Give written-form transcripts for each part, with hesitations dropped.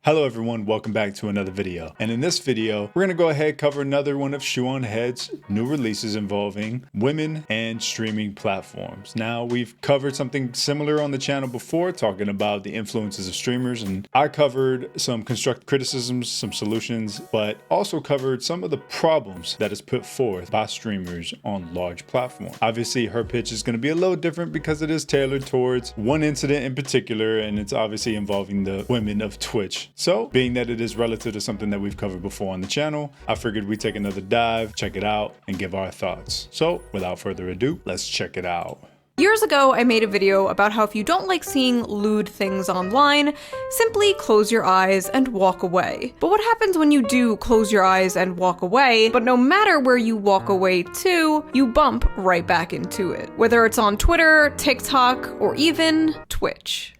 Hello everyone, welcome back to another video. And in this video, we're gonna go ahead and cover another one of Shoe0nHead's new releases involving women and streaming platforms. Now, we've covered something similar on the channel before, talking about the influences of streamers, and I covered some constructive criticisms, some solutions, but also covered some of the problems that is put forth by streamers on large platforms. Obviously, her pitch is gonna be a little different because it is tailored towards one incident in particular, and it's obviously involving the women of Twitch. So, being that it is relative to something that we've covered before on the channel, I figured we'd take another dive, check it out, and give our thoughts. So, without further ado, let's check it out. Years ago, I made a video about how if you don't like seeing lewd things online, simply close your eyes and walk away. But what happens when you do close your eyes and walk away, but no matter where you walk away to, you bump right back into it? Whether it's on Twitter, TikTok, or even Twitch.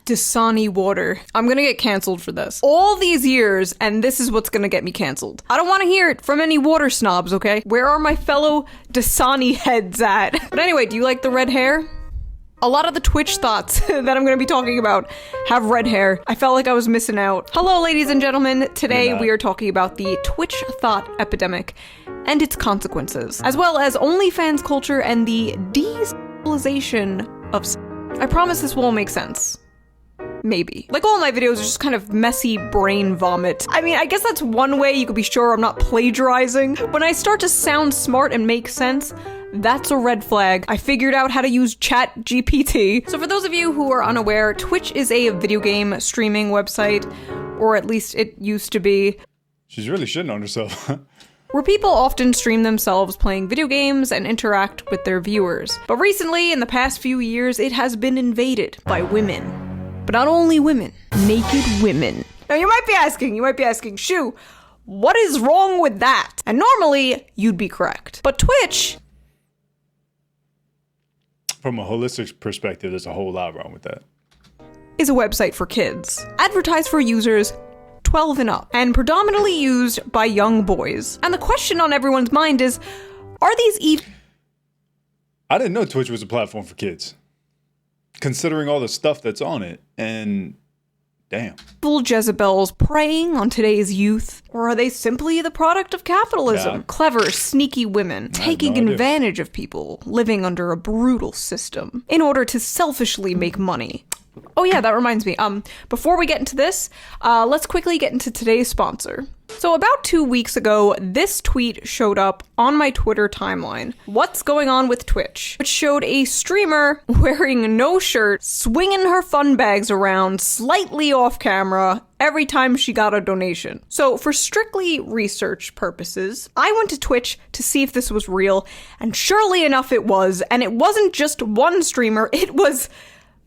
Dasani water. I'm gonna get canceled for this. All these years, and this is what's gonna get me canceled. I don't want to hear it from any water snobs, okay? Where are my fellow Dasani heads at? But anyway, do you like the red hair? A lot of the Twitch thoughts that I'm gonna be talking about have red hair. I felt like I was missing out. Hello, ladies and gentlemen. Today we are talking about the Twitch thought epidemic and its consequences, as well as OnlyFans culture and the de-civilization of I promise this will all make sense. Maybe. Like all my videos are just kind of messy brain vomit. I mean, I guess that's one way you could be sure I'm not plagiarizing. When I start to sound smart and make sense, that's a red flag. I figured out how to use ChatGPT. So for those of you who are unaware, Twitch is a video game streaming website, or at least it used to be. She's really shitting on herself. Where people often stream themselves playing video games and interact with their viewers. But recently, in the past few years, it has been invaded by women. But not only women, naked women. Now you might be asking, Shoe, what is wrong with that? And normally, you'd be correct. But Twitch... From a holistic perspective, there's a whole lot wrong with that. ...is a website for kids. Advertised for users 12 and up. And predominantly used by young boys. And the question on everyone's mind is, are these I didn't know Twitch was a platform for kids, considering all the stuff that's on it, and damn. Evil Jezebels preying on today's youth? Or are they simply the product of capitalism? Yeah. Clever, sneaky women taking advantage of people living under a brutal system in order to selfishly make money. Oh yeah, that reminds me. Before we get into this, let's quickly get into today's sponsor. So about 2 weeks ago, this tweet showed up on my Twitter timeline. What's going on with Twitch? Which showed a streamer wearing no shirt, swinging her fun bags around slightly off camera every time she got a donation. So for strictly research purposes, I went to Twitch to see if this was real, and surely enough it was. And it wasn't just one streamer, it was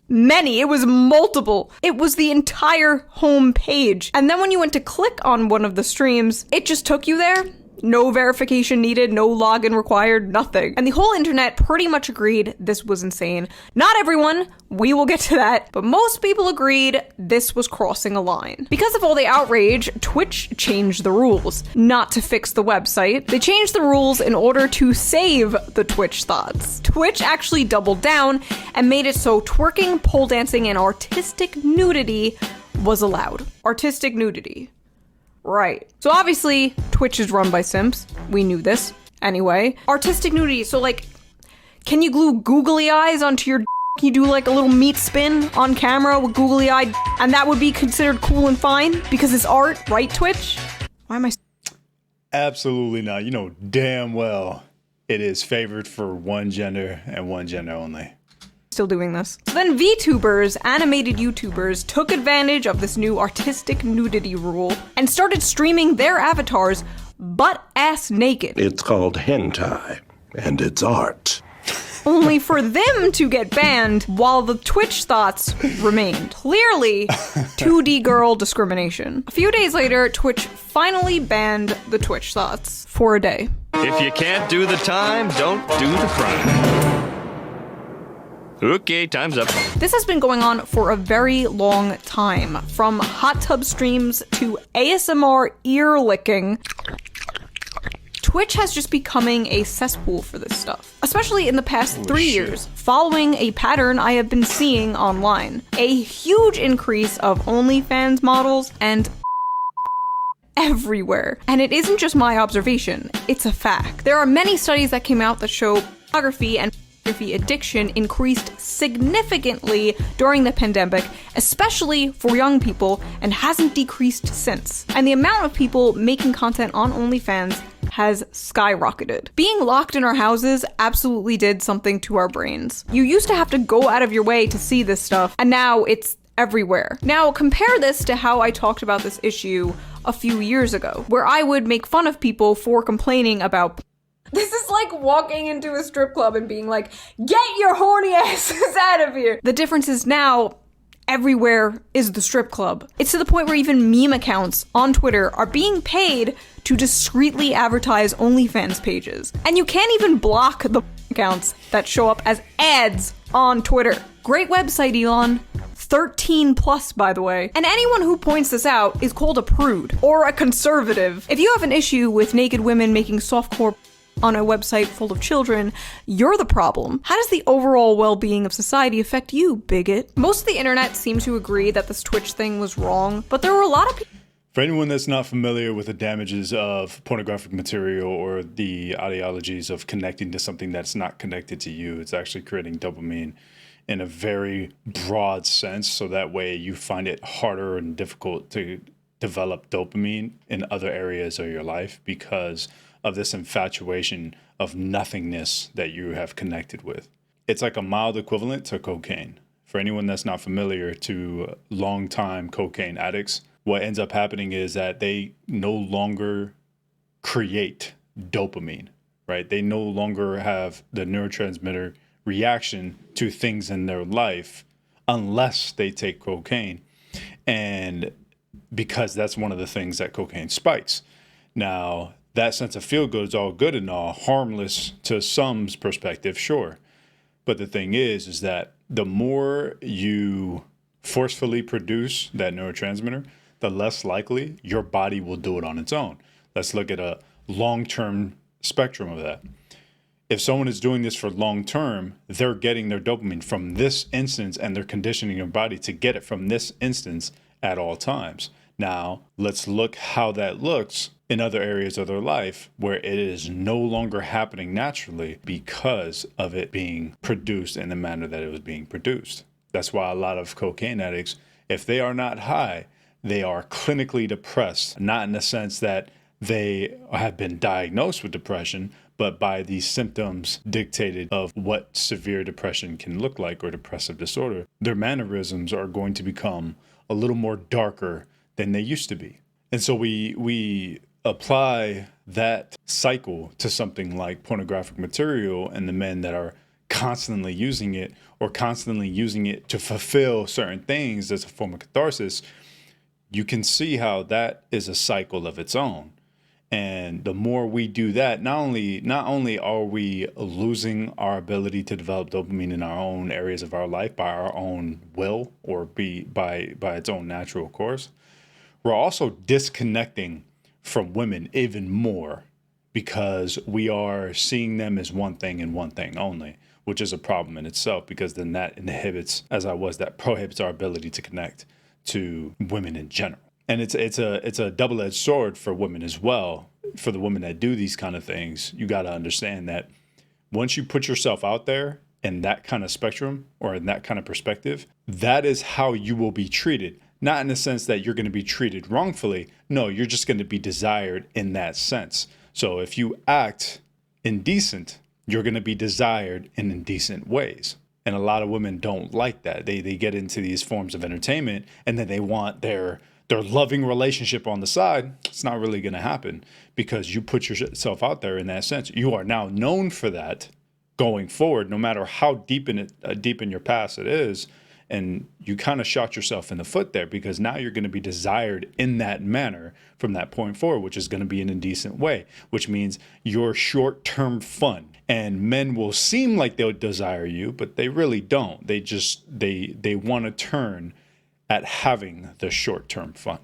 many. It was multiple. It was the entire home page. And then when you went to click on one of the streams, it just took you there. No verification needed, no login required, nothing. And the whole internet pretty much agreed this was insane. Not everyone, we will get to that, but most people agreed this was crossing a line. Because of all the outrage, Twitch changed the rules. Not to fix the website, they changed the rules in order to save the Twitch thoughts. Twitch actually doubled down and made it so twerking, pole dancing, and artistic nudity was allowed. Artistic nudity. Right. So obviously, Twitch is run by simps. We knew this. Anyway. Artistic nudity. So like, can you glue googly eyes onto your Can you do like a little meat spin on camera with googly eyed, and that would be considered cool and fine? Because it's art, right, Twitch? Why am I... Absolutely not. You know damn well it is favored for one gender and one gender only. Still doing this. So then VTubers, animated YouTubers, took advantage of this new artistic nudity rule and started streaming their avatars butt-ass naked. It's called hentai, and it's art. Only for them to get banned while the Twitch thoughts remained. Clearly, 2D girl discrimination. A few days later, Twitch finally banned the Twitch thoughts for a day. If you can't do the time, don't do the crime. Okay, time's up. This has been going on for a very long time. From hot tub streams to ASMR ear licking. Twitch has just becoming a cesspool for this stuff, especially in the past 3 years, following a pattern I have been seeing online. A huge increase of OnlyFans models and everywhere. And it isn't just my observation, it's a fact. There are many studies that came out that show pornography and pornography addiction increased significantly during the pandemic, especially for young people, and hasn't decreased since. And the amount of people making content on OnlyFans has skyrocketed. Being locked in our houses absolutely did something to our brains. You used to have to go out of your way to see this stuff, and now it's everywhere. Now compare this to how I talked about this issue a few years ago, where I would make fun of people for complaining about. This is like walking into a strip club and being like, get your horny asses out of here. The difference is now everywhere is the strip club. It's to the point where even meme accounts on Twitter are being paid to discreetly advertise OnlyFans pages. And you can't even block the accounts that show up as ads on Twitter. Great website, Elon. 13 plus, by the way. And anyone who points this out is called a prude or a conservative. If you have an issue with naked women making softcore on a website full of children, you're the problem. How does the overall well-being of society affect you, bigot? Most of the internet seemed to agree that this Twitch thing was wrong, but there were a lot of people. For anyone that's not familiar with the damages of pornographic material or the ideologies of connecting to something that's not connected to you, it's actually creating dopamine in a very broad sense. So that way you find it harder and difficult to develop dopamine in other areas of your life because of this infatuation of nothingness that you have connected with. It's like a mild equivalent to cocaine. For anyone that's not familiar to long-time cocaine addicts, what ends up happening is that they no longer create dopamine, right? They no longer have the neurotransmitter reaction to things in their life unless they take cocaine. And because that's one of the things that cocaine spikes. Now, that sense of feel good is all good and all, harmless to some's perspective, sure. But the thing is that the more you forcefully produce that neurotransmitter, the less likely your body will do it on its own. Let's look at a long-term spectrum of that. If someone is doing this for long term, they're getting their dopamine from this instance and they're conditioning your body to get it from this instance at all times. Now, let's look how that looks in other areas of their life where it is no longer happening naturally because of it being produced in the manner that it was being produced. That's why a lot of cocaine addicts, if they are not high, they are clinically depressed, not in the sense that they have been diagnosed with depression, but by the symptoms dictated of what severe depression can look like or depressive disorder. Their mannerisms are going to become a little more darker than they used to be. And so we apply that cycle to something like pornographic material and the men that are constantly using it or constantly using it to fulfill certain things as a form of catharsis. You can see how that is a cycle of its own. And the more we do that, not only are we losing our ability to develop dopamine in our own areas of our life by our own will or by its own natural course, we're also disconnecting from women even more because we are seeing them as one thing and one thing only, which is a problem in itself because then that inhibits, that prohibits our ability to connect to women in general. And it's a double-edged sword for women as well. For the women that do these kind of things, you got to understand that once you put yourself out there in that kind of spectrum or in that kind of perspective, that is how you will be treated. Not in the sense that you're going to be treated wrongfully. No, you're just going to be desired in that sense. So if you act indecent, you're going to be desired in indecent ways. And a lot of women don't like that. They get into these forms of entertainment and then they want their loving relationship on the side. It's not really going to happen because you put yourself out there in that sense. You are now known for that going forward, no matter how deep in your past it is. And you kind of shot yourself in the foot there because now you're going to be desired in that manner from that point forward, which is going to be an indecent way, which means your short-term fun. And men will seem like they'll desire you, but they really don't. They want to turn at having the short-term fun.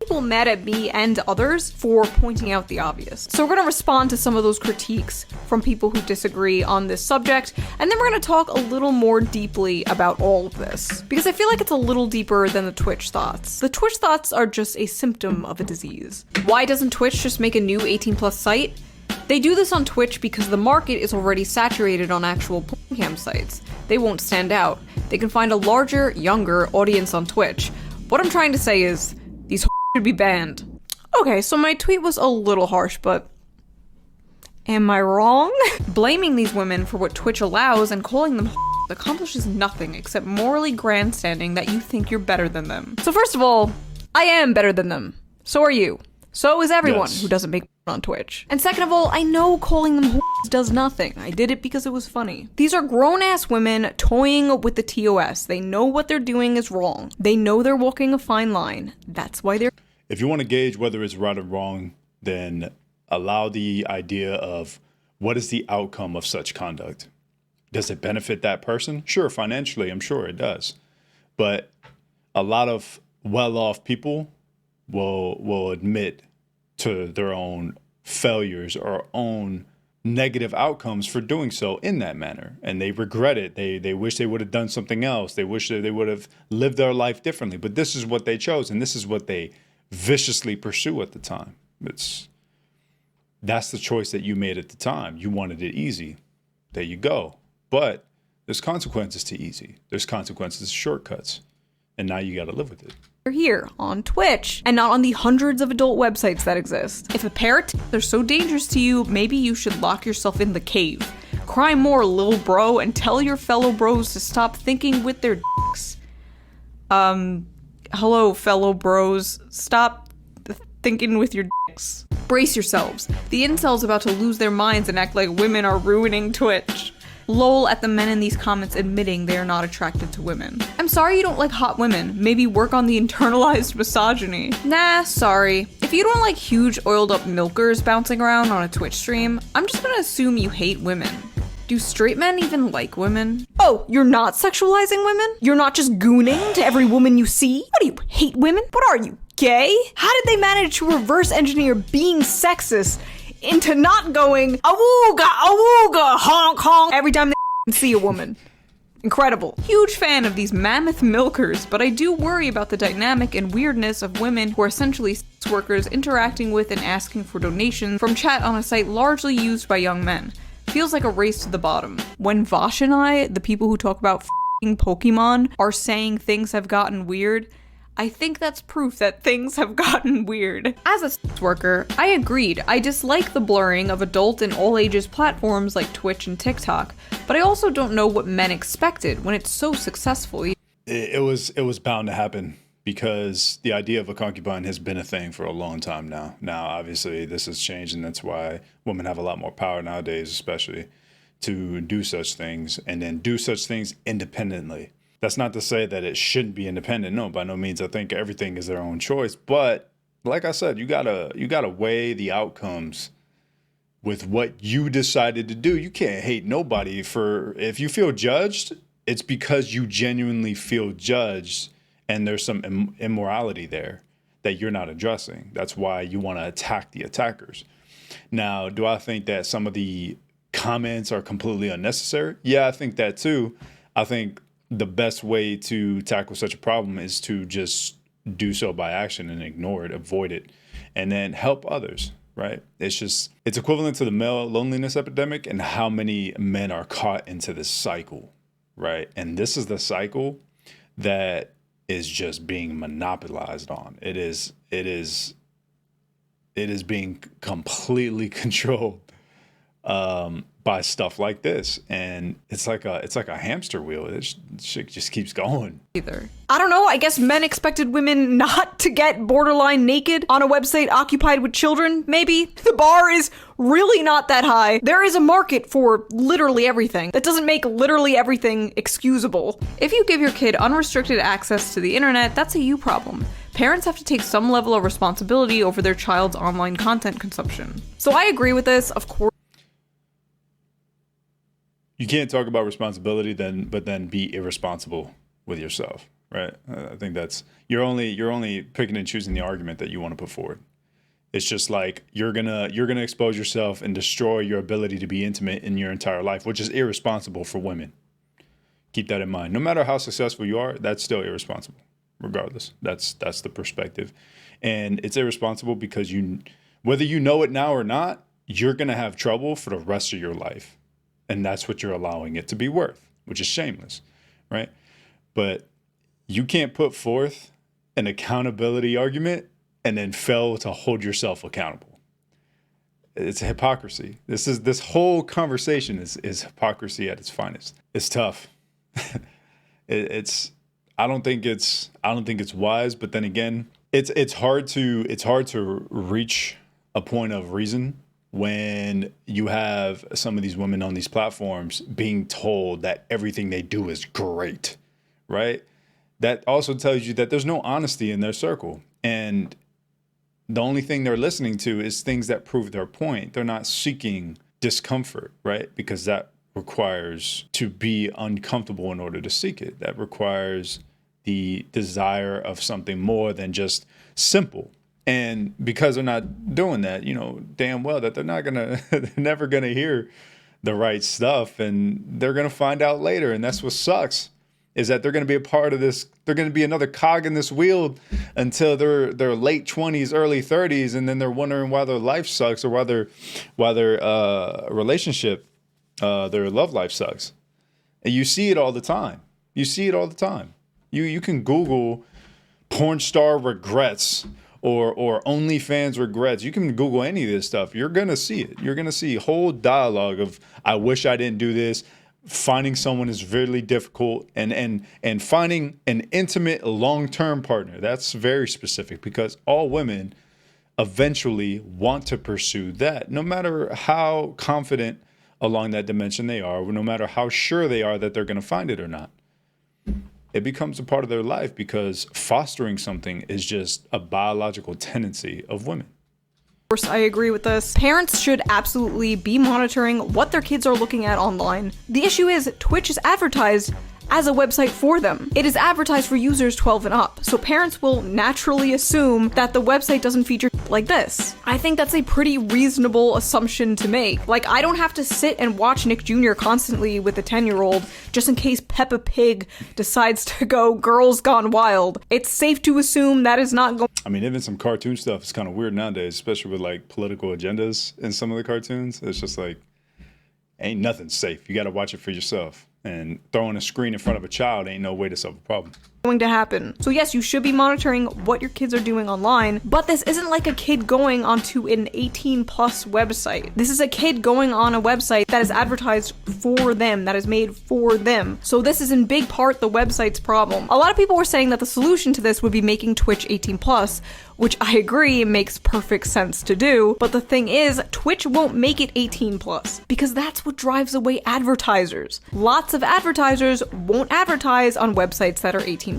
people mad at me and others for pointing out the obvious. So we're gonna respond to some of those critiques from people who disagree on this subject, and then we're gonna talk a little more deeply about all of this, because I feel like it's a little deeper than the Twitch thoughts. The Twitch thoughts are just a symptom of a disease. Why doesn't Twitch just make a new 18+ site? They do this on Twitch because the market is already saturated on actual porn cam sites. They won't stand out. They can find a larger, younger audience on Twitch. What I'm trying to say is, these should be banned. Okay, so my tweet was a little harsh, but am I wrong? Blaming these women for what Twitch allows and calling them accomplishes nothing except morally grandstanding that you think you're better than them. So first of all, I am better than them. So are you. So is everyone who doesn't make on Twitch. And second of all, I know calling them does nothing. I did it because it was funny. These are grown-ass women toying with the TOS. They know what they're doing is wrong. They know they're walking a fine line. That's why they're... If you want to gauge whether it's right or wrong, then allow the idea of what is the outcome of such conduct. Does it benefit that person? Sure, financially, I'm sure it does. But a lot of well-off people will admit to their own failures or own negative outcomes for doing so in that manner. And they regret it. They wish they would have done something else. They wish that they would have lived their life differently. But this is what they chose, and this is what they viciously pursue at the time. That's the choice that you made at the time. You wanted it easy. There you go. But there's consequences to easy. There's consequences to shortcuts. And now you got to live with it. Here on Twitch and not on the hundreds of adult websites that exist. If a pair of tits are so dangerous to you, maybe you should lock yourself in the cave. Cry more, lil bro, and tell your fellow bros to stop thinking with their dicks. Hello, fellow bros. Stop thinking with your dicks. Brace yourselves. The incels about to lose their minds and act like women are ruining Twitch. Lol at the men in these comments admitting they are not attracted to women. I'm sorry you don't like hot women. Maybe work on the internalized misogyny. Nah, sorry. If you don't like huge oiled up milkers bouncing around on a Twitch stream, I'm just gonna assume you hate women. Do straight men even like women? Oh, you're not sexualizing women? You're not just gooning to every woman you see? What do you hate women? What are you, gay? How did they manage to reverse engineer being sexist into not going awooga, awooga, honk, honk every time they see a woman? Incredible. Huge fan of these mammoth milkers, but I do worry about the dynamic and weirdness of women who are essentially sex workers interacting with and asking for donations from chat on a site largely used by young men. Feels like a race to the bottom. When Vosh and I, the people who talk about f***ing Pokemon, are saying things have gotten weird, I think that's proof that things have gotten weird. As a sex worker, I agreed. I dislike the blurring of adult and all ages platforms like Twitch and TikTok, but I also don't know what men expected when it's so successful. It was bound to happen because the idea of a concubine has been a thing for a long time now. Now, obviously, this has changed, and that's why women have a lot more power nowadays, especially to do such things and then do such things independently. That's not to say that it shouldn't be independent. No, by no means. I think everything is their own choice. But like I said, you gotta weigh the outcomes with what you decided to do. You can't hate nobody for, if you feel judged, it's because you genuinely feel judged and there's some immorality there that you're not addressing. That's why you want to attack the attackers. Now, do I think that some of the comments are completely unnecessary? Yeah, I think that too. I think the best way to tackle such a problem is to just do so by action and ignore it, avoid it, and then help others, right? It's equivalent to the male loneliness epidemic and how many men are caught into this cycle, right? And this is the cycle that is just being monopolized on. It is being completely controlled by stuff like this, and it's like a hamster wheel. This shit just keeps going. I don't know, I guess men expected women not to get borderline naked on a website occupied with children, maybe? The bar is really not that high. There is a market for literally everything. That doesn't make literally everything excusable. If you give your kid unrestricted access to the internet, that's a you problem. Parents have to take some level of responsibility over their child's online content consumption. So I agree with this, of course. You can't talk about responsibility but then be irresponsible with yourself, right? I think that's you're only picking and choosing the argument that you want to put forward. It's just like you're gonna expose yourself and destroy your ability to be intimate in your entire life, which is irresponsible for women. Keep that in mind. No matter how successful you are, that's still irresponsible. Regardless, that's the perspective, and it's irresponsible because whether you know it now or not, you're gonna have trouble for the rest of your life, and that's what you're allowing it to be worth, which is shameless, right? But you can't put forth an accountability argument and then fail to hold yourself accountable. It's a hypocrisy. This whole conversation is hypocrisy at its finest. It's tough. I don't think it's wise, but then again, it's hard to reach a point of reason when you have some of these women on these platforms being told that everything they do is great, right? That also tells you that there's no honesty in their circle, and the only thing they're listening to is things that prove their point. They're not seeking discomfort, right? Because that requires to be uncomfortable in order to seek it. That requires the desire of something more than just simple. And because they're not doing that, you know damn well that they're never gonna hear the right stuff, and they're gonna find out later. And that's what sucks, is that they're gonna be a part of this. They're gonna be another cog in this wheel until their late 20s, early 30s, and then they're wondering why their life sucks, or why their relationship, their love life sucks. And you see it all the time. You can Google porn star regrets or OnlyFans regrets. You can Google any of this stuff. You're going to see it. You're going to see a whole dialogue of, I wish I didn't do this. Finding someone is really difficult, and finding an intimate long-term partner. That's very specific, because all women eventually want to pursue that, no matter how confident along that dimension they are, no matter how sure they are that they're going to find it or not. It becomes a part of their life, because fostering something is just a biological tendency of women. Of course, I agree with this. Parents should absolutely be monitoring what their kids are looking at online. The issue is Twitch is advertised as a website for them. It is advertised for users 12 and up, so parents will naturally assume that the website doesn't feature like this. I think that's a pretty reasonable assumption to make. Like, I don't have to sit and watch Nick Jr. constantly with a 10-year-old just in case Peppa Pig decides to go Girls Gone Wild. It's safe to assume that is not going. I mean, even some cartoon stuff is kind of weird nowadays, especially with like political agendas in some of the cartoons. It's just like, ain't nothing safe. You got to watch it for yourself. And throwing a screen in front of a child ain't no way to solve a problem. Going to happen. So yes, you should be monitoring what your kids are doing online, but this isn't like a kid going onto an 18+ website. This is a kid going on a website that is advertised for them, that is made for them. So this is in big part the website's problem. A lot of people were saying that the solution to this would be making Twitch 18+, which I agree makes perfect sense to do, but the thing is, Twitch won't make it 18+, because that's what drives away advertisers. Lots of advertisers won't advertise on websites that are 18+.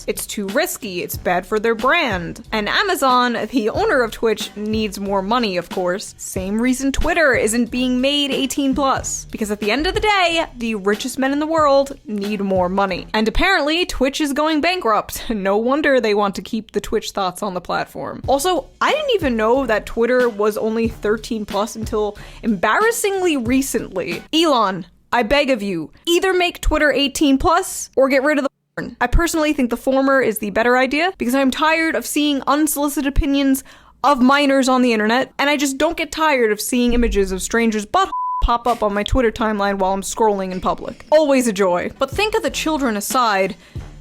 It's too risky, it's bad for their brand. And Amazon, the owner of Twitch, needs more money, of course. Same reason Twitter isn't being made 18+, because at the end of the day, the richest men in the world need more money. And apparently, Twitch is going bankrupt. No wonder they want to keep the Twitch thoughts on the platform. Also, I didn't even know that Twitter was only 13+ until embarrassingly recently. Elon, I beg of you, either make Twitter 18+ or get rid of the porn. I personally think the former is the better idea, because I'm tired of seeing unsolicited opinions of minors on the internet, and I just don't get tired of seeing images of strangers' butt pop up on my Twitter timeline while I'm scrolling in public. Always a joy. But think of the children aside,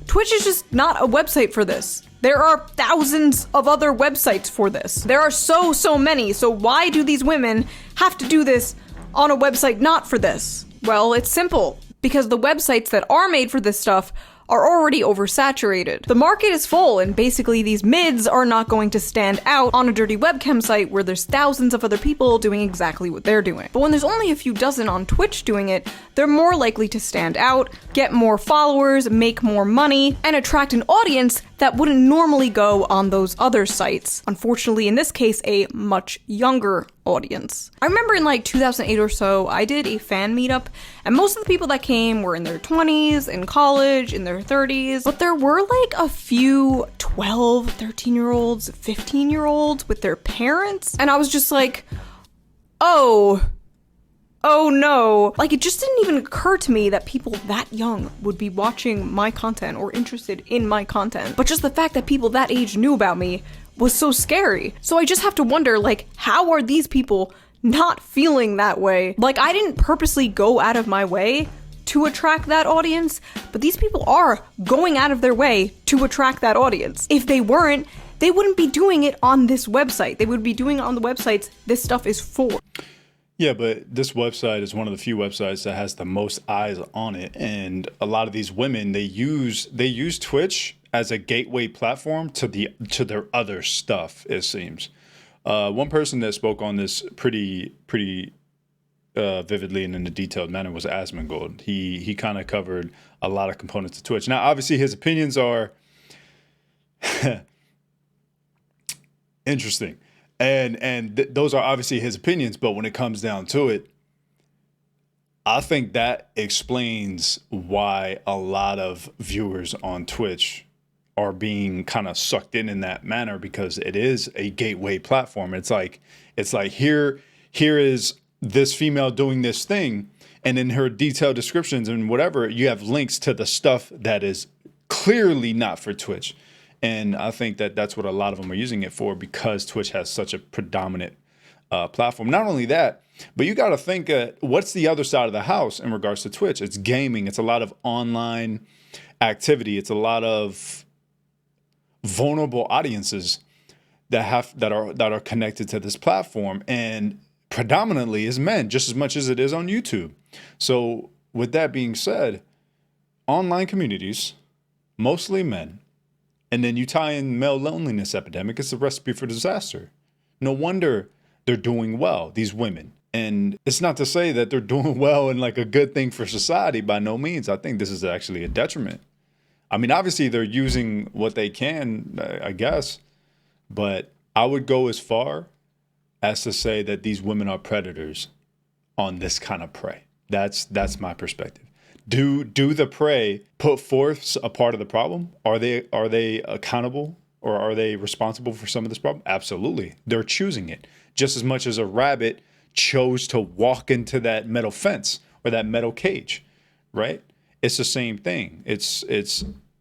Twitch is just not a website for this. There are thousands of other websites for this. There are so many, so why do these women have to do this on a website not for this? Well, it's simple. Because the websites that are made for this stuff are already oversaturated. The market is full, and basically these mids are not going to stand out on a dirty webcam site where there's thousands of other people doing exactly what they're doing. But when there's only a few dozen on Twitch doing it, they're more likely to stand out, get more followers, make more money, and attract an audience that wouldn't normally go on those other sites. Unfortunately, in this case, a much younger audience. I remember in like 2008 or so, I did a fan meetup, and most of the people that came were in their 20s, in college, in their 30s, but there were like a few 12, 13-year-olds, 15-year-olds with their parents, and I was just like, oh no. Like, it just didn't even occur to me that people that young would be watching my content or interested in my content. But just the fact that people that age knew about me was so scary. So I just have to wonder, like, how are these people not feeling that way? Like, I didn't purposely go out of my way to attract that audience, but these people are going out of their way to attract that audience. If they weren't, they wouldn't be doing it on this website. They would be doing it on the websites this stuff is for. Yeah, but this website is one of the few websites that has the most eyes on it, and a lot of these women, they use Twitch as a gateway platform to their other stuff, it seems. One person that spoke on this pretty vividly and in a detailed manner was Asmongold. He kind of covered a lot of components of Twitch. Now, obviously, his opinions are interesting. And those are obviously his opinions, but when it comes down to it, I think that explains why a lot of viewers on Twitch are being kind of sucked in that manner, because it is a gateway platform. It's like here is this female doing this thing, and in her detailed descriptions and whatever, you have links to the stuff that is clearly not for Twitch. And I think that that's what a lot of them are using it for, because Twitch has such a predominant platform. Not only that, but you got to think, what's the other side of the house in regards to Twitch? It's gaming. It's a lot of online activity. It's a lot of vulnerable audiences that are connected to this platform, and predominantly is men, just as much as it is on YouTube. So with that being said, online communities, mostly men. And then you tie in male loneliness epidemic, it's a recipe for disaster. No wonder they're doing well, these women. And it's not to say that they're doing well and like a good thing for society, by no means. I think this is actually a detriment. I mean, obviously they're using what they can, I guess, but I would go as far as to say that these women are predators on this kind of prey. That's my perspective. Do the prey put forth a part of the problem? Are they accountable, or are they responsible for some of this problem? Absolutely. They're choosing it just as much as a rabbit chose to walk into that metal fence or that metal cage, right? It's the same thing. It's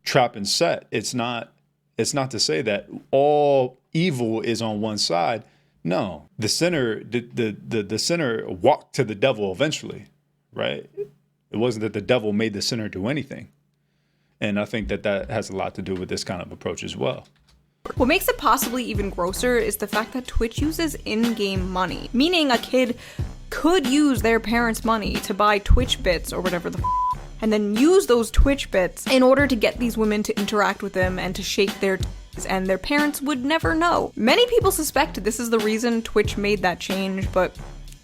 trap and set. It's not to say that all evil is on one side. No, the sinner walked to the devil eventually, right? It wasn't that the devil made the sinner do anything. And I think that has a lot to do with this kind of approach as well. What makes it possibly even grosser is the fact that Twitch uses in-game money, meaning a kid could use their parents' money to buy Twitch bits or whatever the and then use those Twitch bits in order to get these women to interact with them and to shake their and their parents would never know. Many people suspect this is the reason Twitch made that change, but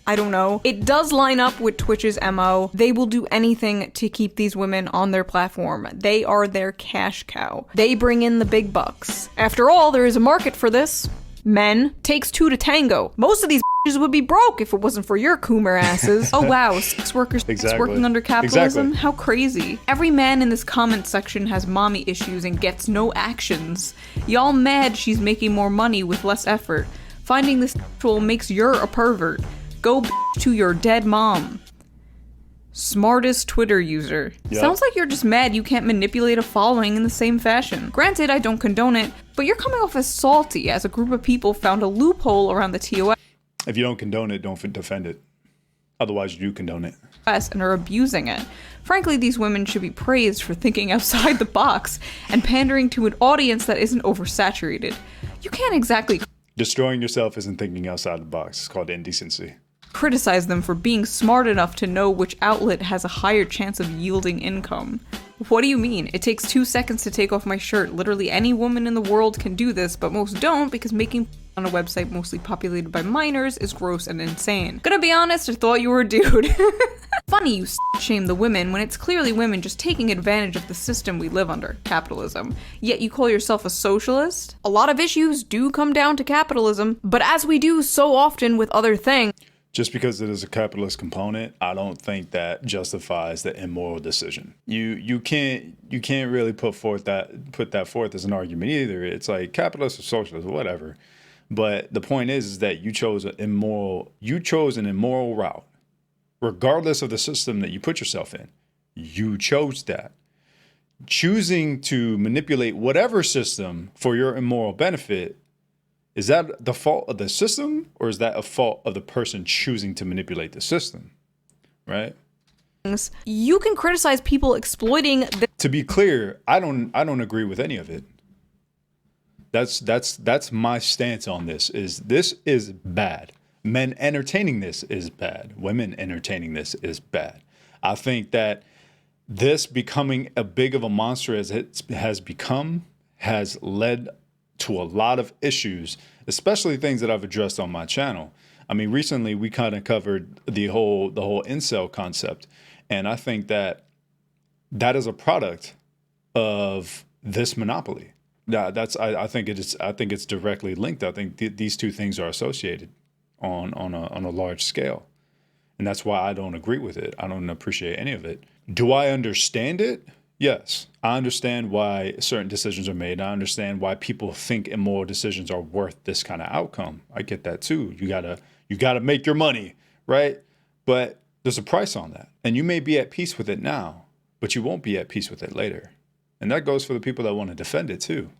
I don't know. It does line up with Twitch's MO. They will do anything to keep these women on their platform. They are their cash cow. They bring in the big bucks. After all, there is a market for this. Men, takes two to tango. Most of these would be broke if it wasn't for your coomer asses. Oh wow, sex workers working under capitalism? Exactly. How crazy. Every man in this comment section has mommy issues and gets no actions. Y'all mad she's making more money with less effort. Finding this tool makes you're a pervert. Go to your dead mom. Smartest Twitter user. Yep. Sounds like you're just mad you can't manipulate a following in the same fashion. Granted, I don't condone it, but you're coming off as salty as a group of people found a loophole around the TOS. If you don't condone it, don't defend it. Otherwise, you condone it. And are abusing it. Frankly, these women should be praised for thinking outside the box and pandering to an audience that isn't oversaturated. You can't exactly... Destroying yourself isn't thinking outside the box. It's called indecency. Criticize them for being smart enough to know which outlet has a higher chance of yielding income. What do you mean? It takes 2 seconds to take off my shirt. Literally any woman in the world can do this, but most don't because making on a website mostly populated by minors is gross and insane. Gonna be honest, I thought you were a dude. Funny you shame the women when it's clearly women just taking advantage of the system we live under, capitalism. Yet you call yourself a socialist? A lot of issues do come down to capitalism, but as we do so often with other things, just because it is a capitalist component, I don't think that justifies the immoral decision. You can't really put that forth as an argument either. It's like capitalist or socialist, whatever. But the point is that you chose an immoral route. Regardless of the system that you put yourself in, you chose that. Choosing to manipulate whatever system for your immoral benefit, is that the fault of the system, or is that a fault of the person choosing to manipulate the system? Right? You can criticize people exploiting To be clear, I don't agree with any of it. That's my stance on this. This is bad. Men entertaining this is bad. Women entertaining this is bad. I think that this becoming a big of a monster as it has become has led to a lot of issues, especially things that I've addressed on my channel. I mean, recently we kind of covered the whole incel concept, and I think that is a product of this monopoly. I think it's directly linked. I think these two things are associated on a large scale. And that's why I don't agree with it. I don't appreciate any of it. Do I understand it? Yes. I understand why certain decisions are made. I understand why people think immoral decisions are worth this kind of outcome. I get that too. You gotta make your money, right? But there's a price on that. And you may be at peace with it now, but you won't be at peace with it later. And that goes for the people that want to defend it too.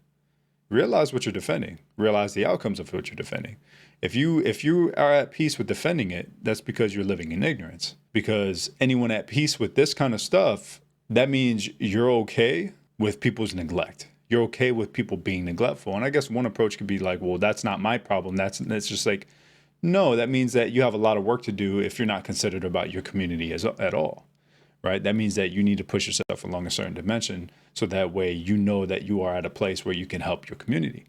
Realize what you're defending. Realize the outcomes of what you're defending. If you are at peace with defending it, that's because you're living in ignorance. Because anyone at peace with this kind of stuff, that means you're okay with people's neglect. You're okay with people being neglectful. And I guess one approach could be like, well, that's not my problem. That's just like, no, that means that you have a lot of work to do if you're not considerate about your community at all. Right? That means that you need to push yourself along a certain dimension so that way you know that you are at a place where you can help your community.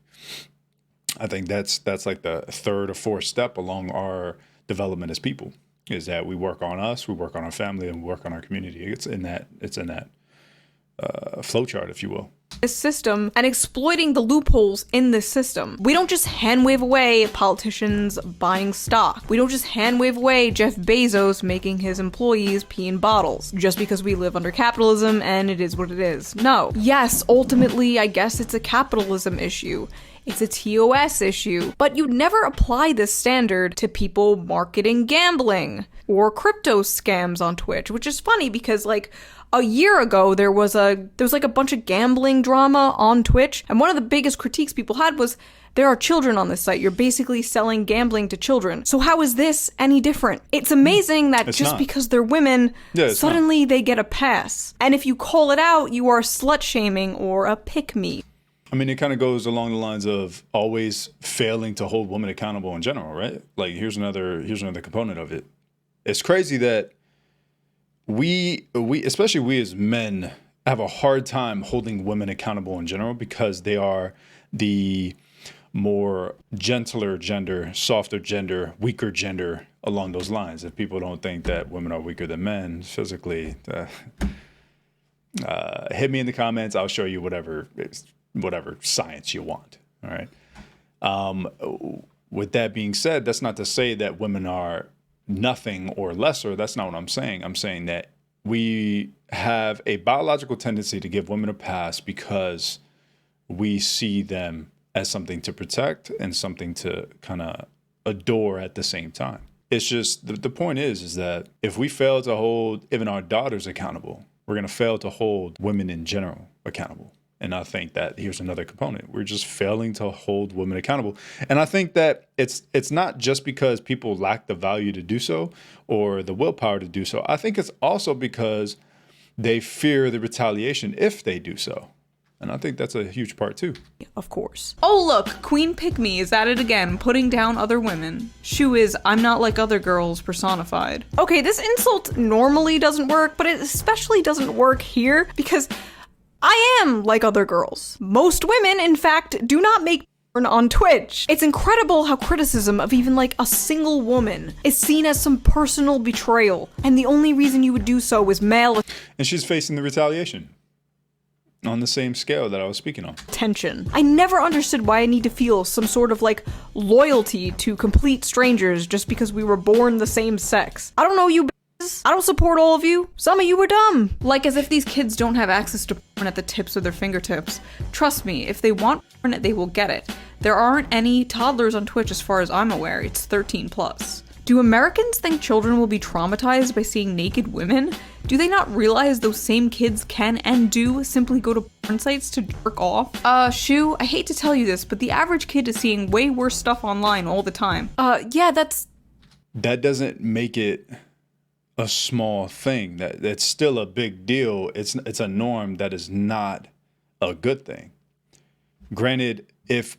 I think that's like the third or fourth step along our development as people, is that we work on us, we work on our family, and we work on our community. It's in that flowchart, if you will. This system and exploiting the loopholes in this system. We don't just hand wave away politicians buying stock. We don't just hand wave away Jeff Bezos making his employees pee in bottles just because we live under capitalism and it is what it is. No. Yes, ultimately, I guess it's a capitalism issue. It's a TOS issue, but you'd never apply this standard to people marketing gambling or crypto scams on Twitch, which is funny because like a year ago there was like a bunch of gambling drama on Twitch, and one of the biggest critiques people had was there are children on this site. You're basically selling gambling to children. So how is this any different? It's amazing that because they're women, suddenly they get a pass. And if you call it out, you are slut shaming or a pick-me. I mean, it kind of goes along the lines of always failing to hold women accountable in general, right? Like, here's another component of it. It's crazy that we especially we as men have a hard time holding women accountable in general because they are the more gentler gender, softer gender, weaker gender along those lines. If people don't think that women are weaker than men physically, hit me in the comments. I'll show you whatever science you want. All right. With that being said, that's not to say that women are nothing or lesser. That's not what I'm saying. I'm saying that we have a biological tendency to give women a pass because we see them as something to protect and something to kind of adore at the same time. It's just the point is that if we fail to hold even our daughters accountable, we're going to fail to hold women in general accountable. And I think that here's another component. We're just failing to hold women accountable. And I think that it's not just because people lack the value to do so or the willpower to do so. I think it's also because they fear the retaliation if they do so. And I think that's a huge part too. Of course. Oh look, Queen Pick-Me is at it again, putting down other women. Shoe is I'm not like other girls personified. Okay, this insult normally doesn't work, but it especially doesn't work here because I am like other girls. Most women, in fact, do not make on Twitch. It's incredible how criticism of even like a single woman is seen as some personal betrayal, and the only reason you would do so is male And she's facing the retaliation on the same scale that I was speaking on. attention. I never understood why I need to feel some sort of like loyalty to complete strangers just because we were born the same sex. I don't know you bitches. I don't support all of you. Some of you are dumb. Like as if these kids don't have access to porn at the tips of their fingertips. Trust me, if they want porn, they will get it. There aren't any toddlers on Twitch as far as I'm aware. It's 13 plus. Do Americans think children will be traumatized by seeing naked women? Do they not realize those same kids can and do simply go to porn sites to jerk off? Shoe, I hate to tell you this, but the average kid is seeing way worse stuff online all the time. Yeah, That doesn't make it a small thing. That's still a big deal. It's a norm that is not a good thing. Granted,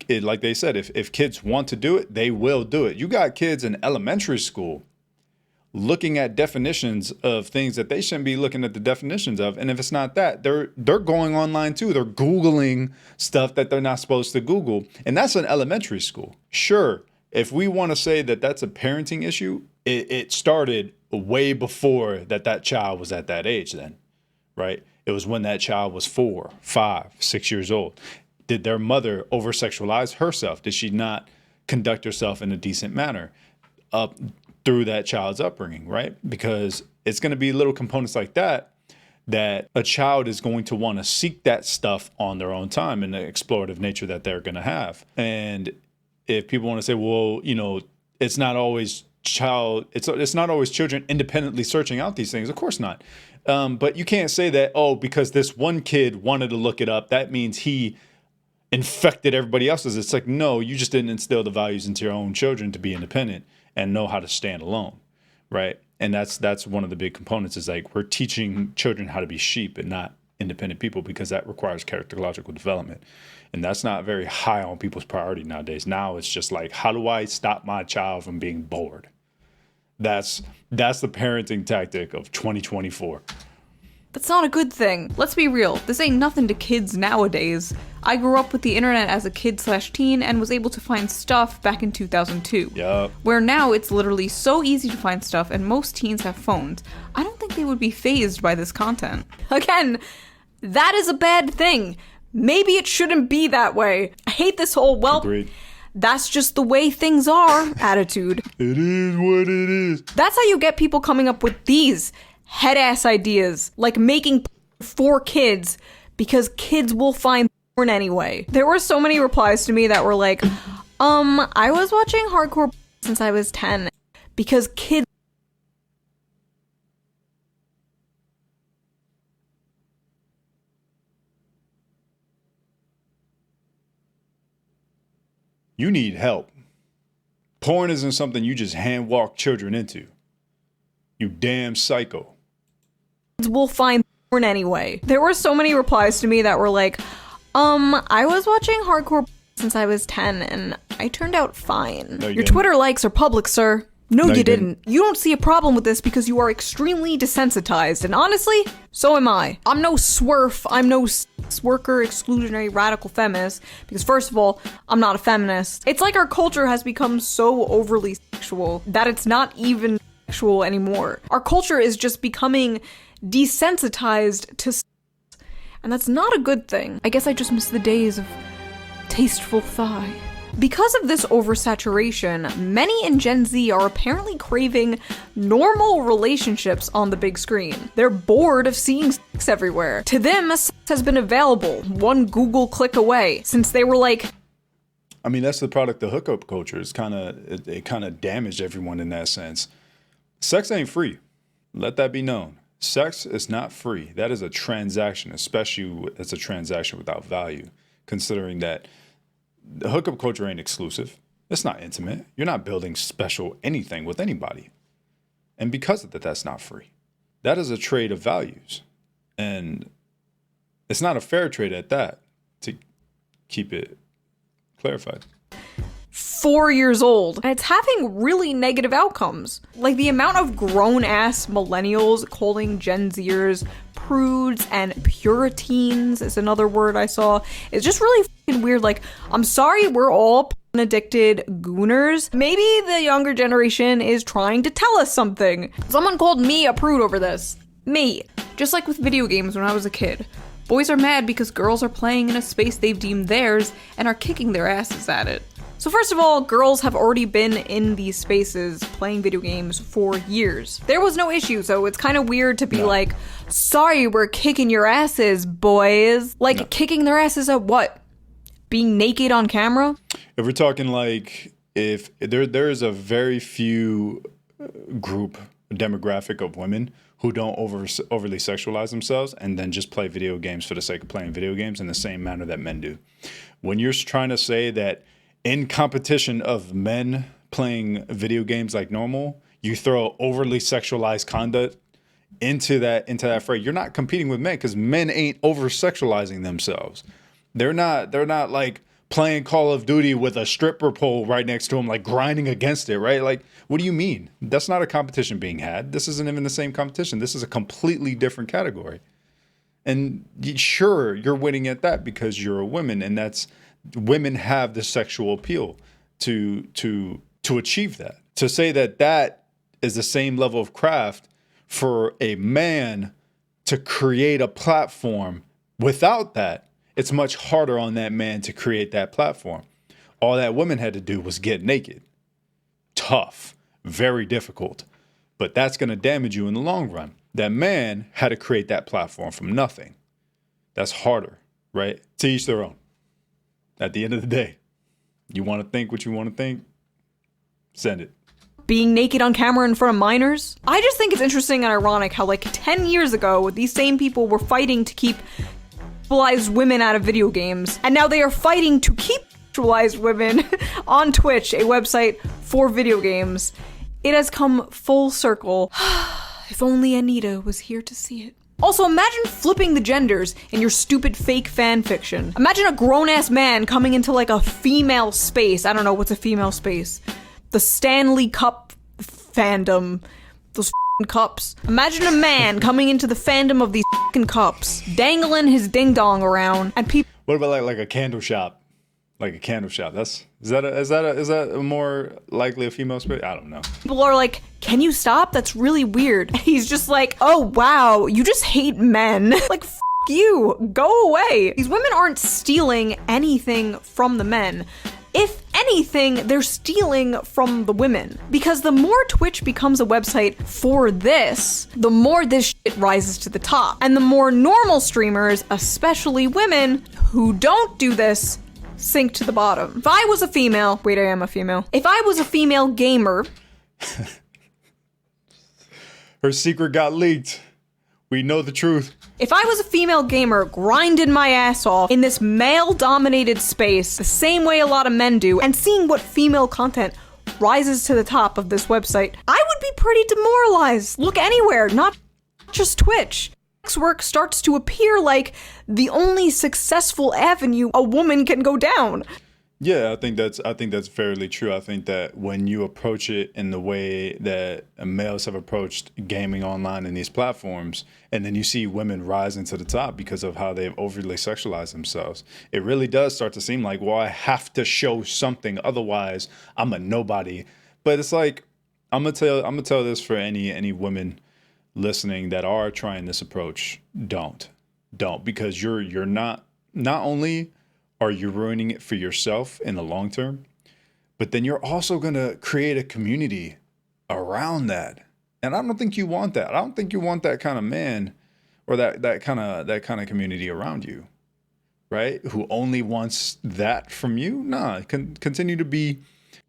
like they said, if kids want to do it, they will do it. You got kids in elementary school looking at definitions of things that they shouldn't be looking at the definitions of. And if it's not that, they're going online too. They're Googling stuff that they're not supposed to Google. And that's in elementary school. Sure, if we want to say that that's a parenting issue, it started way before that child was at that age then, right? It was when that child was 4, 5, 6 years old. Did their mother over-sexualize herself? Did she not conduct herself in a decent manner up through that child's upbringing, right? Because it's going to be little components like that a child is going to want to seek that stuff on their own time in the explorative nature that they're going to have. And if people want to say, well, you know, it's not always children independently searching out these things. Of course not. But you can't say that, oh, because this one kid wanted to look it up, that means he infected everybody else's. It's like, no, you just didn't instill the values into your own children to be independent and know how to stand alone, right? And that's one of the big components is like we're teaching children how to be sheep and not independent people because that requires characterological development. And that's not very high on people's priority nowadays. Now it's just like, how do I stop my child from being bored? That's the parenting tactic of 2024. That's not a good thing. Let's be real, this ain't nothing to kids nowadays. I grew up with the internet as a kid/teen and was able to find stuff back in 2002. Yup. Where now it's literally so easy to find stuff and most teens have phones. I don't think they would be fazed by this content. Again, that is a bad thing. Maybe it shouldn't be that way. I hate this whole, well, Agreed. That's just the way things are attitude. It is what it is. That's how you get people coming up with these head-ass ideas, like making for kids, because kids will find porn anyway. There were so many replies to me that were like, I was watching hardcore since I was 10, because kids. You need help. Porn isn't something you just hand walk children into. You damn psycho. Will find porn anyway. There were so many replies to me that were like, I was watching hardcore since I was 10 and I turned out fine. No, you Your didn't. Twitter likes are public, sir. No, No, you you didn't. You don't see a problem with this because you are extremely desensitized, and honestly, so am I. I'm no swerf, I'm no sex worker, exclusionary, radical feminist, because first of all, I'm not a feminist. It's like our culture has become so overly sexual that it's not even sexual anymore. Our culture is just becoming desensitized to sex, and that's not a good thing. I guess I just miss the days of tasteful thigh. Because of this oversaturation, many in Gen Z are apparently craving normal relationships on the big screen. They're bored of seeing sex everywhere. To them, sex has been available, one Google click away, since they were like, I mean, that's the product of hookup culture. It kind of damaged everyone in that sense. Sex ain't free. Let that be known. Sex is not free. That is a transaction, especially it's a transaction without value, considering that the hookup culture ain't exclusive. It's not intimate. You're not building special anything with anybody. And because of that, that's not free. That is a trade of values. And it's not a fair trade at that, to keep it clarified. 4 years old, and it's having really negative outcomes. Like the amount of grown-ass millennials calling Gen Zers prudes and puritines is another word I saw. It's just really fucking weird. Like, I'm sorry, we're all addicted gooners. Maybe the younger generation is trying to tell us something. Someone called me a prude over this. Me. Just like with video games when I was a kid. Boys are mad because girls are playing in a space they've deemed theirs and are kicking their asses at it. So first of all, girls have already been in these spaces playing video games for years. There was no issue, so it's kind of weird to be like, sorry, we're kicking your asses, boys. Like, kicking their asses at what? Being naked on camera? If we're talking like, if there is a very few demographic of women who don't overly sexualize themselves and then just play video games for the sake of playing video games in the same manner that men do. When you're trying to say that in competition of men playing video games like normal, you throw overly sexualized conduct into that fray, you're not competing with men because men ain't over sexualizing themselves. They're not like playing Call of Duty with a stripper pole right next to them, like grinding against it, right? Like, what do you mean? That's not a competition being had. This isn't even the same competition. This is a completely different category. And sure, you're winning at that because you're a woman, and that's women have the sexual appeal to achieve that. To say that is the same level of craft for a man to create a platform without that, it's much harder on that man to create that platform. All that woman had to do was get naked. Tough, very difficult, but that's going to damage you in the long run. That man had to create that platform from nothing. That's harder, right? To each their own. At the end of the day, you want to think what you want to think, send it. Being naked on camera in front of minors? I just think it's interesting and ironic how like 10 years ago, these same people were fighting to keep sexualized women out of video games, and now they are fighting to keep sexualized women on Twitch, a website for video games. It has come full circle. If only Anita was here to see it. Also, imagine flipping the genders in your stupid fake fan fiction. Imagine a grown-ass man coming into like a female space. I don't know, what's a female space? The Stanley Cup fandom. Those f***ing cups. Imagine a man coming into the fandom of these f***ing cups, dangling his ding-dong around, and people... What about like a candle shop? Like a candle shop. Is that a more likely a female space? I don't know. People are like, can you stop? That's really weird. He's just like, oh wow, you just hate men. Like, f you, go away. These women aren't stealing anything from the men. If anything, they're stealing from the women. Because the more Twitch becomes a website for this, the more this shit rises to the top. And the more normal streamers, especially women, who don't do this, sink to the bottom. If I was a female, wait, I am a female. If I was a female gamer... Her secret got leaked. We know the truth. If I was a female gamer grinding my ass off in this male-dominated space, the same way a lot of men do, and seeing what female content rises to the top of this website, I would be pretty demoralized. Look anywhere, not just Twitch. Sex work starts to appear like the only successful avenue a woman can go down. Yeah, I think that's fairly true. I think that when you approach it in the way that males have approached gaming online in these platforms, and then you see women rising to the top because of how they've overly sexualized themselves, it really does start to seem like, well, I have to show something, otherwise I'm a nobody. But it's like, I'm gonna tell this for any women listening that are trying this approach, don't, because you're not only are you ruining it for yourself in the long term, but then you're also going to create a community around that. And I don't think you want that. I don't think you want that kind of man or that kind of community around you, right? Who only wants that from you. Nah, continue to be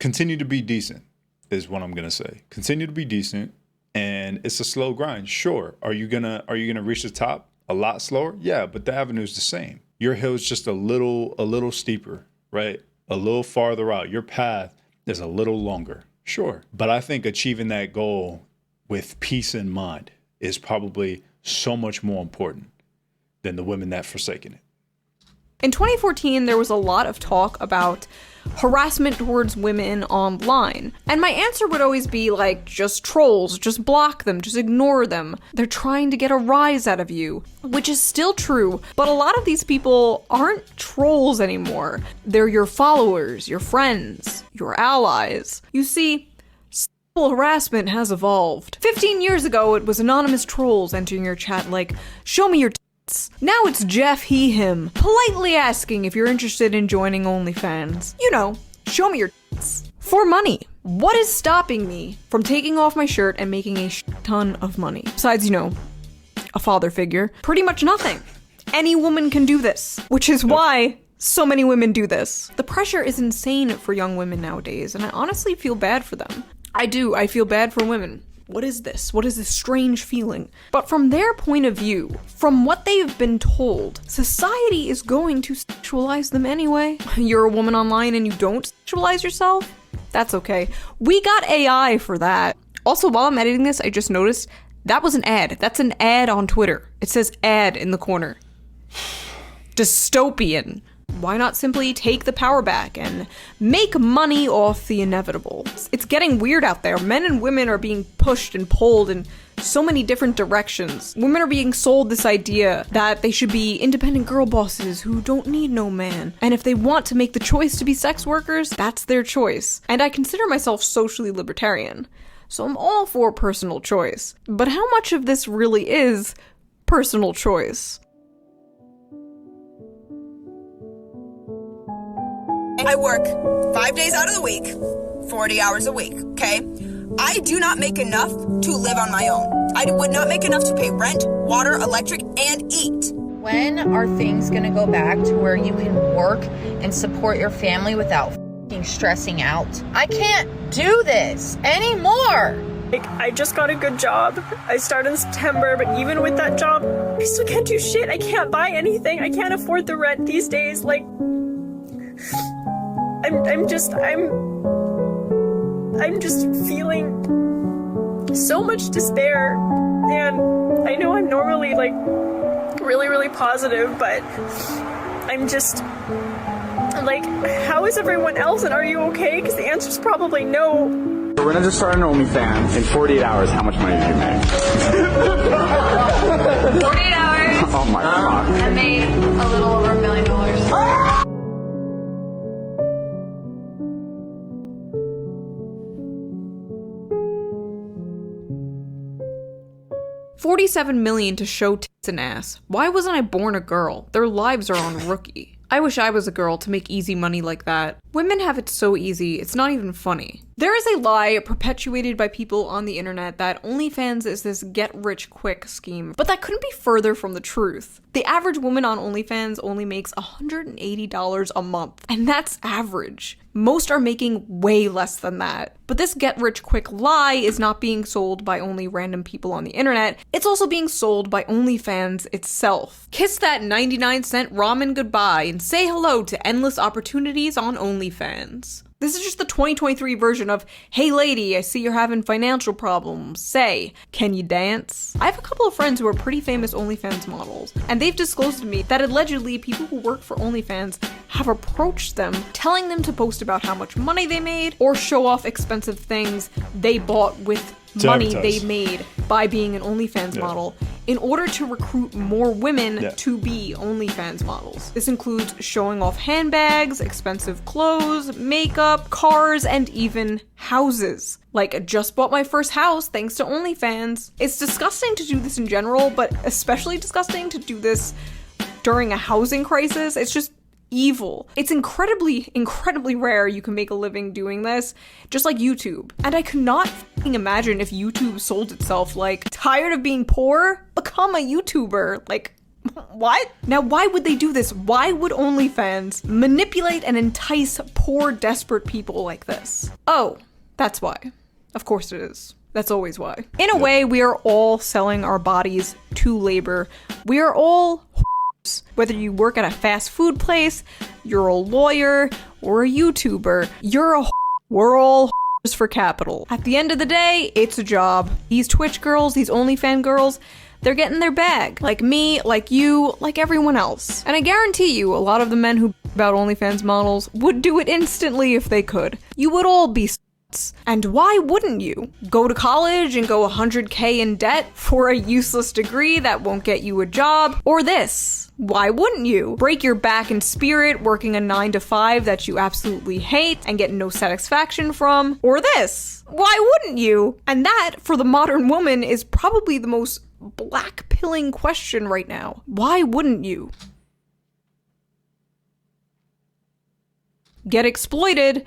decent is what I'm going to say. Continue to be decent. And it's a slow grind. Sure. Are you going to reach the top a lot slower? Yeah, but the avenue is the same. Your hill's just a little steeper, right? A little farther out. Your path is a little longer. Sure. But I think achieving that goal with peace in mind is probably so much more important than the women that forsaken it. In 2014, there was a lot of talk about harassment towards women online. And my answer would always be like, just trolls, just block them, just ignore them. They're trying to get a rise out of you, which is still true. But a lot of these people aren't trolls anymore. They're your followers, your friends, your allies. You see, sexual harassment has evolved. 15 years ago, it was anonymous trolls entering your chat like, show me your now it's Jeff, he, him, politely asking if you're interested in joining OnlyFans. You know, show me your tits. For money. What is stopping me from taking off my shirt and making a ton of money? Besides, you know, a father figure. Pretty much nothing. Any woman can do this, which is why so many women do this. The pressure is insane for young women nowadays, and I honestly feel bad for them. I do. I feel bad for women. What is this? What is this strange feeling? But from their point of view, from what they've been told, society is going to sexualize them anyway. You're a woman online and you don't sexualize yourself? That's okay. We got AI for that. Also, while I'm editing this, I just noticed that was an ad. That's an ad on Twitter. It says ad in the corner. Dystopian. Why not simply take the power back and make money off the inevitable? It's getting weird out there. Men and women are being pushed and pulled in so many different directions. Women are being sold this idea that they should be independent girl bosses who don't need no man. And if they want to make the choice to be sex workers, that's their choice. And I consider myself socially libertarian, so I'm all for personal choice. But how much of this really is personal choice? I work 5 days out of the week, 40 hours a week, okay? I do not make enough to live on my own. I would not make enough to pay rent, water, electric, and eat. When are things gonna go back to where you can work and support your family without f***ing stressing out? I can't do this anymore! Like, I just got a good job. I started in September, but even with that job, I still can't do shit. I can't buy anything. I can't afford the rent these days. Like, I'm just feeling so much despair, and I know I'm normally like really, really positive, but I'm just like, how is everyone else, and are you okay? Because the answer's probably no. We're gonna just start an OnlyFans. In 48 hours, how much money did you make? 48 hours. Oh my god. I made a little over $1 million. 47 million to show tits and ass. Why wasn't I born a girl? Their lives are on Rookie. I wish I was a girl to make easy money like that. Women have it so easy, it's not even funny. There is a lie perpetuated by people on the internet that OnlyFans is this get-rich-quick scheme, but that couldn't be further from the truth. The average woman on OnlyFans only makes $180 a month, and that's average. Most are making way less than that. But this get-rich-quick lie is not being sold by only random people on the internet, it's also being sold by OnlyFans itself. Kiss that 99-cent ramen goodbye and say hello to endless opportunities on OnlyFans. This is just the 2023 version of, hey lady, I see you're having financial problems. Say, can you dance? I have a couple of friends who are pretty famous OnlyFans models, and they've disclosed to me that allegedly people who work for OnlyFans have approached them, telling them to post about how much money they made or show off expensive things they bought with money they made by being an OnlyFans model in order to recruit more women to be OnlyFans models. This includes showing off handbags, expensive clothes, makeup, cars, and even houses. Like, I just bought my first house thanks to OnlyFans. It's disgusting to do this in general, but especially disgusting to do this during a housing crisis. It's just evil. It's incredibly rare you can make a living doing this, just like YouTube. And I could not f***ing imagine if YouTube sold itself like, tired of being poor? Become a YouTuber. Like, what? Now, why would they do this? Why would OnlyFans manipulate and entice poor, desperate people like this? Oh, that's why. Of course it is. That's always why. In a way, we are all selling our bodies to labor. We are all whether you work at a fast food place, you're a lawyer, or a YouTuber, we're all for capital. At the end of the day, it's a job. These Twitch girls, these OnlyFans girls, they're getting their bag. Like me, like you, like everyone else. And I guarantee you, a lot of the men who about OnlyFans models would do it instantly if they could. You would all be and why wouldn't you? Go to college and go 100K in debt for a useless degree that won't get you a job? Or this? Why wouldn't you? Break your back and spirit working a 9-to-5 that you absolutely hate and get no satisfaction from? Or this? Why wouldn't you? And that, for the modern woman, is probably the most black-pilling question right now. Why wouldn't you? Get exploited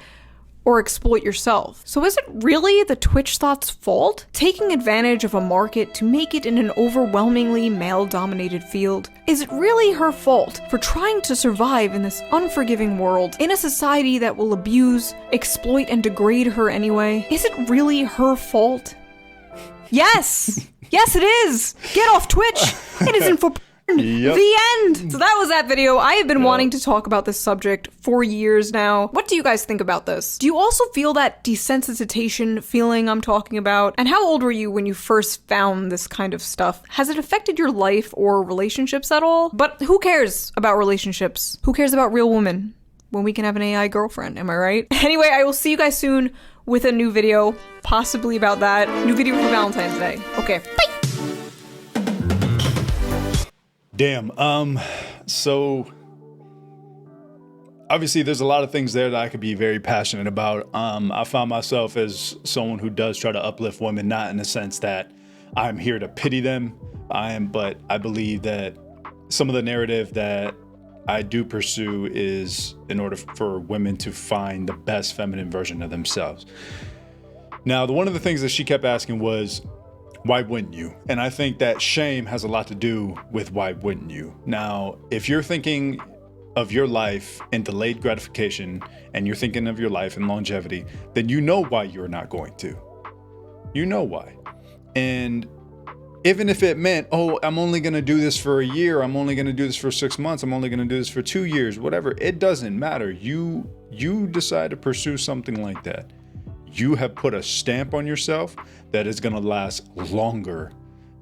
or exploit yourself. So is it really the Th0t's fault? Taking advantage of a market to make it in an overwhelmingly male-dominated field? Is it really her fault for trying to survive in this unforgiving world, in a society that will abuse, exploit, and degrade her anyway? Is it really her fault? Yes! Yes, it is! Get off Twitch! It isn't for Yep. The end! So that was that video. I have been wanting to talk about this subject for years now. What do you guys think about this? Do you also feel that desensitization feeling I'm talking about? And how old were you when you first found this kind of stuff? Has it affected your life or relationships at all? But who cares about relationships? Who cares about real women when we can have an AI girlfriend? Am I right? Anyway, I will see you guys soon with a new video, possibly about that. New video for Valentine's Day. Okay, bye! Damn. So obviously there's a lot of things there that I could be very passionate about. I found myself as someone who does try to uplift women, not in the sense that I'm here to pity them. But I believe that some of the narrative that I do pursue is in order for women to find the best feminine version of themselves. Now, one of the things that she kept asking was, why wouldn't you? And I think that shame has a lot to do with why wouldn't you? Now, if you're thinking of your life in delayed gratification and you're thinking of your life in longevity, then you know why you're not going to. You know why. And even if it meant, oh, I'm only going to do this for a year, I'm only going to do this for 6 months, I'm only going to do this for 2 years, whatever, it doesn't matter. You decide to pursue something like that. You have put a stamp on yourself that is going to last longer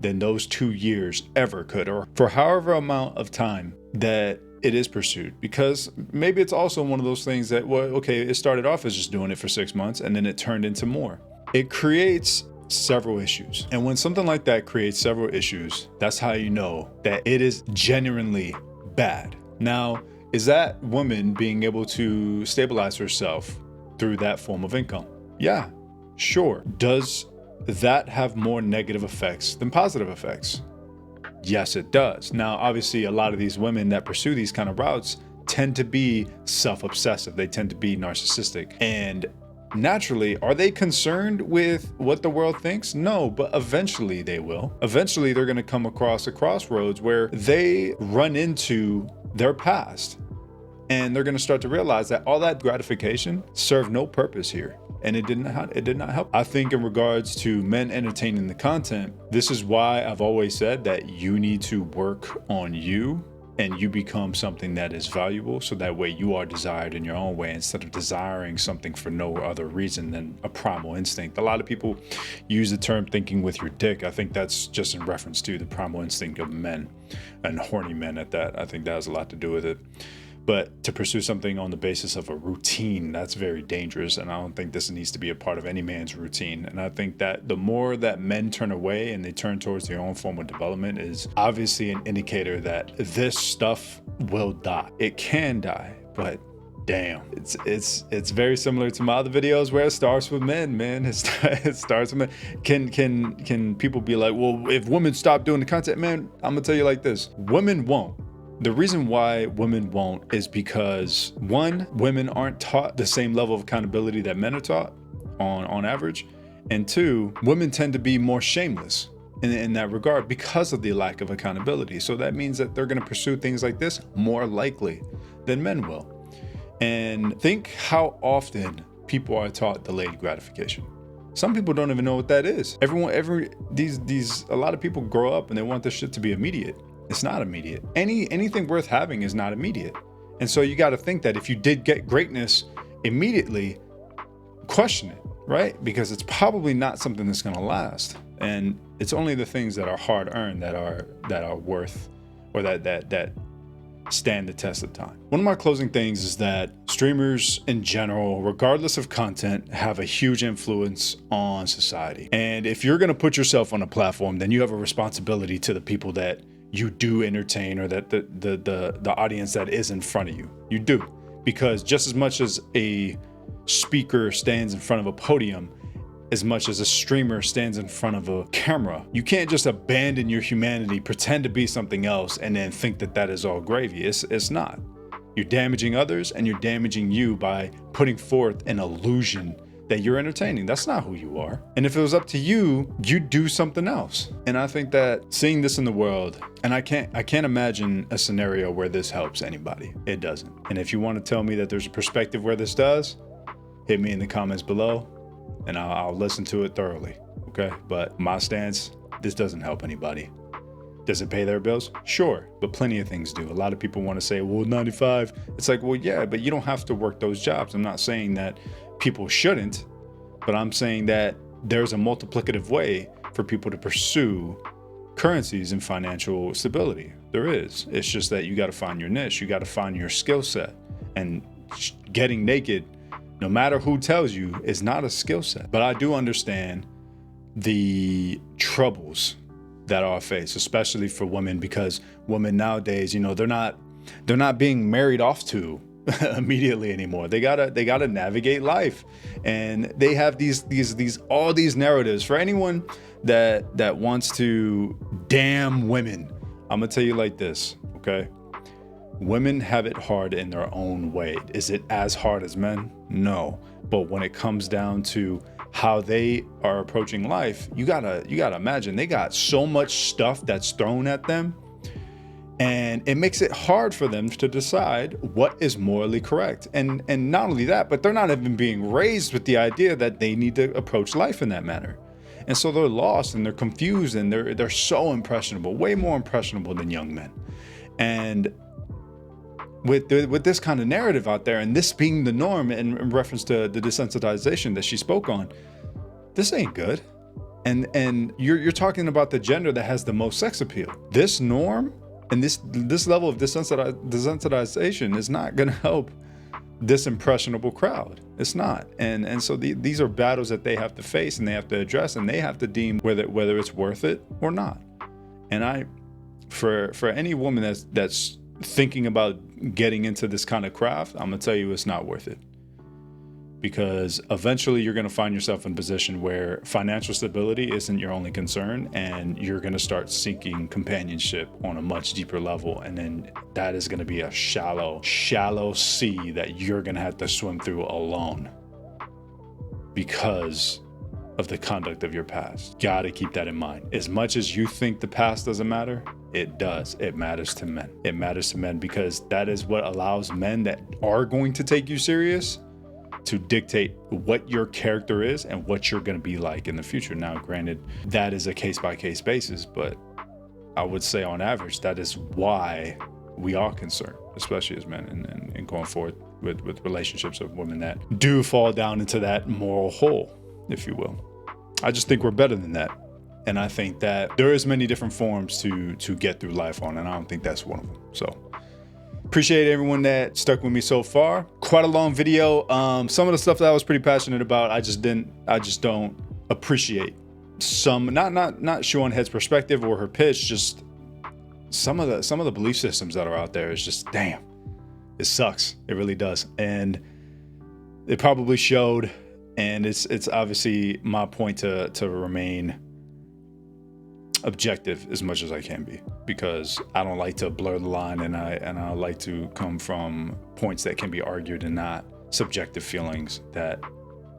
than those 2 years ever could, or for however amount of time that it is pursued. Because maybe it's also one of those things that, well, okay, it started off as just doing it for 6 months and then it turned into more. It creates several issues. And when something like that creates several issues, that's how you know that it is genuinely bad. Now, is that woman being able to stabilize herself through that form of income? Yeah, sure. Does that have more negative effects than positive effects? Yes, it does. Now, obviously, a lot of these women that pursue these kind of routes tend to be self-obsessive. They tend to be narcissistic. And naturally, are they concerned with what the world thinks? No, but eventually they will. Eventually, they're going to come across a crossroads where they run into their past. And they're going to start to realize that all that gratification served no purpose here. And it did not help. I think in regards to men entertaining the content, this is why I've always said that you need to work on you and you become something that is valuable, so that way you are desired in your own way instead of desiring something for no other reason than a primal instinct. A lot of people use the term thinking with your dick. I think that's just in reference to the primal instinct of men, and horny men at that. I think that has a lot to do with it. But to pursue something on the basis of a routine, that's very dangerous. And I don't think this needs to be a part of any man's routine. And I think that the more that men turn away and they turn towards their own form of development is obviously an indicator that this stuff will die. It can die, but damn, it's very similar to my other videos where it starts with men, man. It starts with men. Can people be like, well, if women stop doing the content, man, I'm gonna tell you like this, women won't. The reason why women won't is because, one, women aren't taught the same level of accountability that men are taught on average. And two, women tend to be more shameless in that regard because of the lack of accountability. So that means that they're going to pursue things like this more likely than men will. And think how often people are taught delayed gratification. Some people don't even know what that is. A lot of people grow up and they want this shit to be immediate. It's not immediate. Anything worth having is not immediate. And so you got to think that if you did get greatness immediately, question it, right? Because it's probably not something that's going to last. And It's only the things that are hard earned that are worth, or that stand the test of time. One of my closing things is that streamers in general, regardless of content, have a huge influence on society. And if you're going to put yourself on a platform, then you have a responsibility to the people that you do entertain, or that the audience that is in front of you. You do. Because just as much as a speaker stands in front of a podium, as much as a streamer stands in front of a camera, you can't just abandon your humanity, pretend to be something else, and then think that that is all gravy. It's not. You're damaging others, and you're damaging you by putting forth an illusion that you're entertaining. That's not who you are. And if it was up to you, you'd do something else. And I think that seeing this in the world, and I can't imagine a scenario where this helps anybody. It doesn't. And if you want to tell me that there's a perspective where this does, hit me in the comments below, and I'll listen to it thoroughly, okay? But my stance, this doesn't help anybody. Does it pay their bills? Sure, but plenty of things do. A lot of people want to say, well, 95. It's like, well, yeah, but you don't have to work those jobs. I'm not saying that people shouldn't, but I'm saying that there's a multiplicative way for people to pursue currencies and financial stability. There is. It's just that you got to find your niche. You got to find your skill set. And getting naked, no matter who tells you, is not a skill set. But I do understand the troubles that are faced, especially for women, because women nowadays, you know, they're not being married off to immediately anymore. They gotta navigate life, and they have all these narratives. For anyone that wants to damn women, I'm gonna tell you like this, okay? Women have it hard in their own way. Is it as hard as men? No. But when it comes down to how they are approaching life, you gotta imagine they got so much stuff that's thrown at them, and it makes it hard for them to decide what is morally correct. And not only that, but they're not even being raised with the idea that they need to approach life in that manner. And so they're lost and they're confused, and they're so impressionable, way more impressionable than young men. And with this kind of narrative out there, and this being the norm in reference to the desensitization that she spoke on, this ain't good. And you're talking about the gender that has the most sex appeal. This norm and this level of desensitization is not going to help this impressionable crowd. It's not. And so these are battles that they have to face, and they have to address, and they have to deem whether it's worth it or not. And for any woman that's thinking about getting into this kind of craft, I'm gonna tell you it's not worth it, because eventually you're gonna find yourself in a position where financial stability isn't your only concern, and you're gonna start seeking companionship on a much deeper level, and then that is gonna be a shallow sea that you're gonna have to swim through alone because of the conduct of your past. Gotta keep that in mind. As much as you think the past doesn't matter, it does. It matters to men. It matters to men, because that is what allows men that are going to take you serious to dictate what your character is and what you're going to be like in the future. Now, granted, that is a case-by-case basis, but I would say on average, that is why we are concerned, especially as men, and going forward with relationships of women that do fall down into that moral hole, if you will. I just think we're better than that. And I think that there is many different forms to get through life on, and I don't think that's one of them. So appreciate everyone that stuck with me so far. Quite a long video. Some of the stuff that I was pretty passionate about, I just don't appreciate. Some, not Shoe0nHead's perspective or her pitch, just some of the belief systems that are out there is just, damn, it sucks. It really does. And it probably showed, and it's obviously my point to remain objective as much as I can be, because I don't like to blur the line, and I like to come from points that can be argued and not subjective feelings that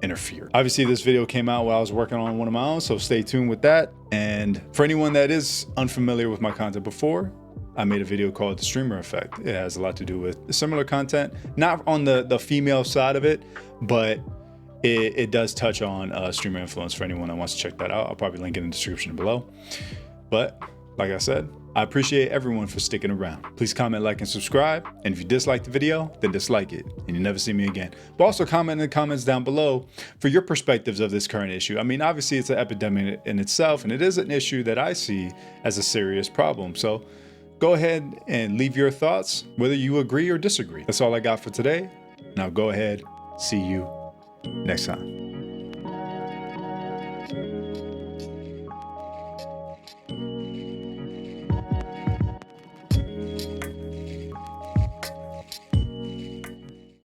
interfere. Obviously, this video came out while I was working on one of my own, so stay tuned with that. And for anyone that is unfamiliar with my content before, I made a video called The Streamer Effect. It has a lot to do with similar content, not on the female side of it, but it does touch on streamer influence for anyone that wants to check that out. I'll probably link it in the description below. But like I said, I appreciate everyone for sticking around. Please comment, like, and subscribe. And if you dislike the video, then dislike it and you never see me again. But also comment in the comments down below for your perspectives of this current issue. I mean, obviously it's an epidemic in itself, and it is an issue that I see as a serious problem. So go ahead and leave your thoughts, whether you agree or disagree. That's all I got for today. Now go ahead, see you next time.